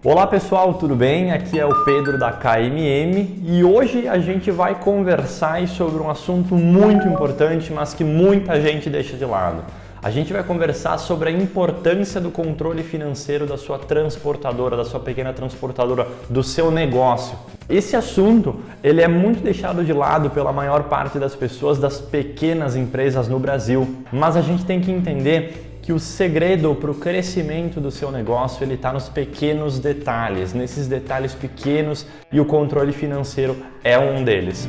Olá pessoal, tudo bem? Aqui é o Pedro da KMM e hoje a gente vai conversar sobre um assunto muito importante, mas que muita gente deixa de lado. A gente vai conversar sobre a importância do controle financeiro da sua transportadora, da sua pequena transportadora, do seu negócio. Esse assunto, ele é muito deixado de lado pela maior parte das pessoas, das pequenas empresas no Brasil, mas a gente tem que entender que o segredo para o crescimento do seu negócio ele está nos pequenos detalhes, nesses detalhes pequenos, e o controle financeiro é um deles.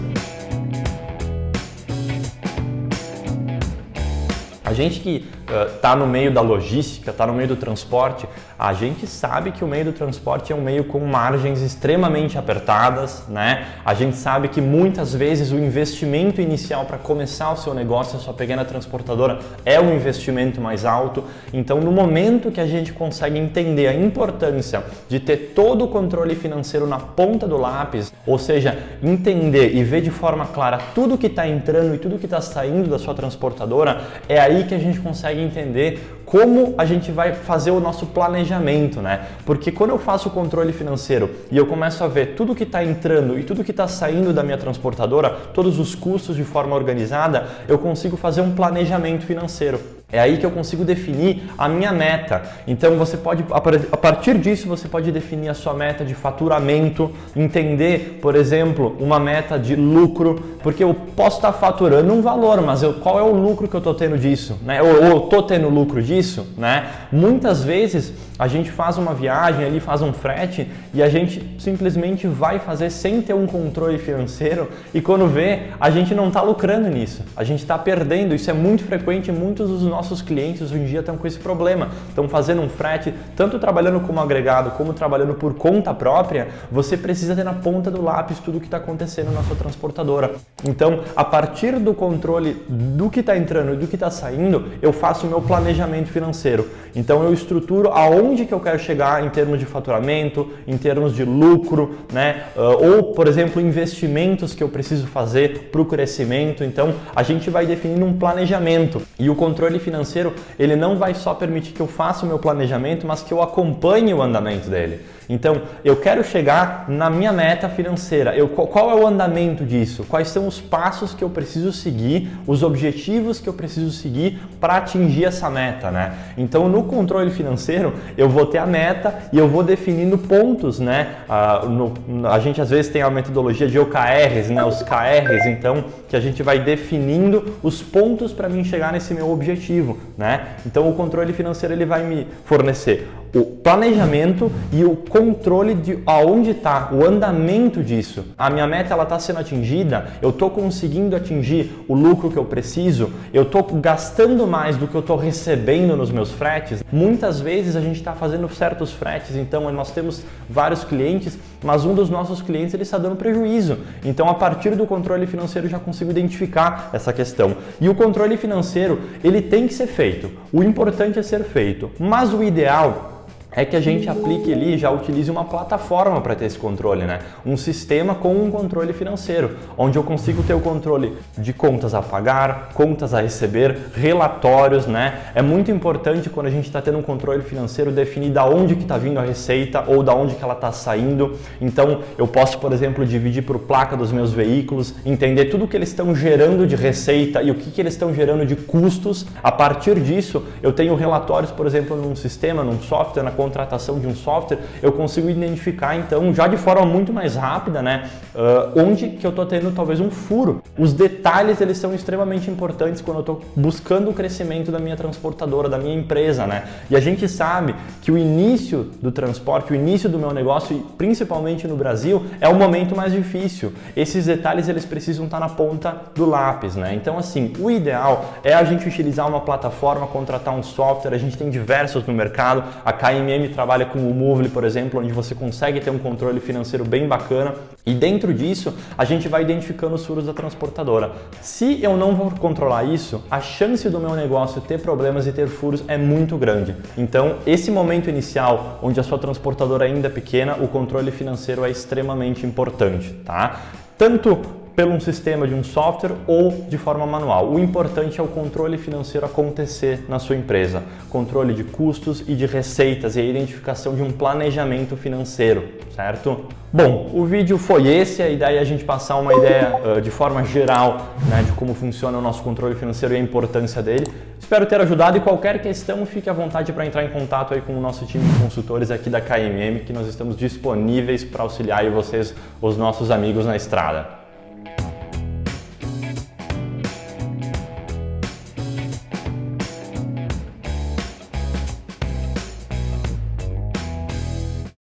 A gente que está no meio da logística, está no meio do transporte, a gente sabe que o meio do transporte é um meio com margens extremamente apertadas, né? A gente sabe que muitas vezes o investimento inicial para começar o seu negócio, a sua pequena transportadora, é um investimento mais alto. Então, no momento que a gente consegue entender a importância de ter todo o controle financeiro na ponta do lápis, ou seja, entender e ver de forma clara tudo que está entrando e tudo que está saindo da sua transportadora, é aí que a gente consegue entender como a gente vai fazer o nosso planejamento, né? Porque quando eu faço o controle financeiro e eu começo a ver tudo que está entrando e tudo que está saindo da minha transportadora, todos os custos de forma organizada, eu consigo fazer um planejamento financeiro. É aí que eu consigo definir a minha meta. Então você pode, a partir disso, você pode definir a sua meta de faturamento, entender, por exemplo, uma meta de lucro, porque eu posso estar faturando um valor, mas qual é o lucro que eu estou tendo disso, né? Ou eu estou tendo lucro disso, né? Muitas vezes a gente faz uma viagem ali, faz um frete e a gente simplesmente vai fazer sem ter um controle financeiro e quando vê, a gente não está lucrando nisso, a gente está perdendo. Isso é muito frequente, muitos dos nossos clientes hoje em dia estão com esse problema, estão fazendo um frete, tanto trabalhando como agregado, como trabalhando por conta própria. Você precisa ter na ponta do lápis tudo o que está acontecendo na sua transportadora. Então, a partir do controle do que está entrando e do que está saindo, eu faço o meu planejamento financeiro. Então, eu estruturo aonde que eu quero chegar em termos de faturamento, em termos de lucro, né? Ou, por exemplo, investimentos que eu preciso fazer para o crescimento. Então, a gente vai definindo um planejamento e o controle financeiro, ele não vai só permitir que eu faça o meu planejamento, mas que eu acompanhe o andamento dele. Então, eu quero chegar na minha meta financeira. Qual é o andamento disso? Quais são os passos que eu preciso seguir, os objetivos que eu preciso seguir para atingir essa meta, né? Então, no controle financeiro, eu vou ter a meta e eu vou definindo pontos, né? A gente às vezes tem a metodologia de OKRs, né? Os KRs, então, que a gente vai definindo os pontos para mim chegar nesse meu objetivo, né? Então, o controle financeiro ele vai me fornecer o planejamento e o controle de aonde está, o andamento disso. A minha meta ela está sendo atingida, eu estou conseguindo atingir o lucro que eu preciso, eu estou gastando mais do que eu estou recebendo nos meus fretes. Muitas vezes a gente está fazendo certos fretes, então nós temos vários clientes, mas um dos nossos clientes ele está dando prejuízo. Então a partir do controle financeiro eu já consigo identificar essa questão. E o controle financeiro ele tem que ser feito, o importante é ser feito, mas o ideal é que a gente aplique ali, já utilize uma plataforma para ter esse controle, né? Um sistema com um controle financeiro, onde eu consigo ter o controle de contas a pagar, contas a receber, relatórios, né? É muito importante quando a gente está tendo um controle financeiro definir da onde que está vindo a receita ou da onde que ela está saindo. Então, eu posso, por exemplo, dividir por placa dos meus veículos, entender tudo que eles estão gerando de receita e o que eles estão gerando de custos. A partir disso, eu tenho relatórios, por exemplo, num sistema, num software, na contratação de um software, eu consigo identificar então já de forma muito mais rápida, né, onde que eu estou tendo talvez um furo. Os detalhes eles são extremamente importantes quando eu estou buscando o crescimento da minha transportadora, da minha empresa, né? E a gente sabe que o início do transporte, o início do meu negócio, principalmente no Brasil, é o momento mais difícil. Esses detalhes eles precisam estar na ponta do lápis, né? Então assim, o ideal é a gente utilizar uma plataforma, contratar um software. A gente tem diversos no mercado. A KMM trabalha com o Movely, por exemplo, onde você consegue ter um controle financeiro bem bacana e dentro disso a gente vai identificando os furos da transportadora. Se eu não vou controlar isso, a chance do meu negócio ter problemas e ter furos é muito grande. Então, esse momento inicial, onde a sua transportadora ainda é pequena, o controle financeiro é extremamente importante, tá? Tanto pelo um sistema de um software ou de forma manual. O importante é o controle financeiro acontecer na sua empresa, controle de custos e de receitas e a identificação de um planejamento financeiro, certo? Bom, o vídeo foi esse, a ideia é a gente passar uma ideia de forma geral, né, de como funciona o nosso controle financeiro e a importância dele. Espero ter ajudado e qualquer questão fique à vontade para entrar em contato aí com o nosso time de consultores aqui da KMM, que nós estamos disponíveis para auxiliar aí vocês, os nossos amigos na estrada.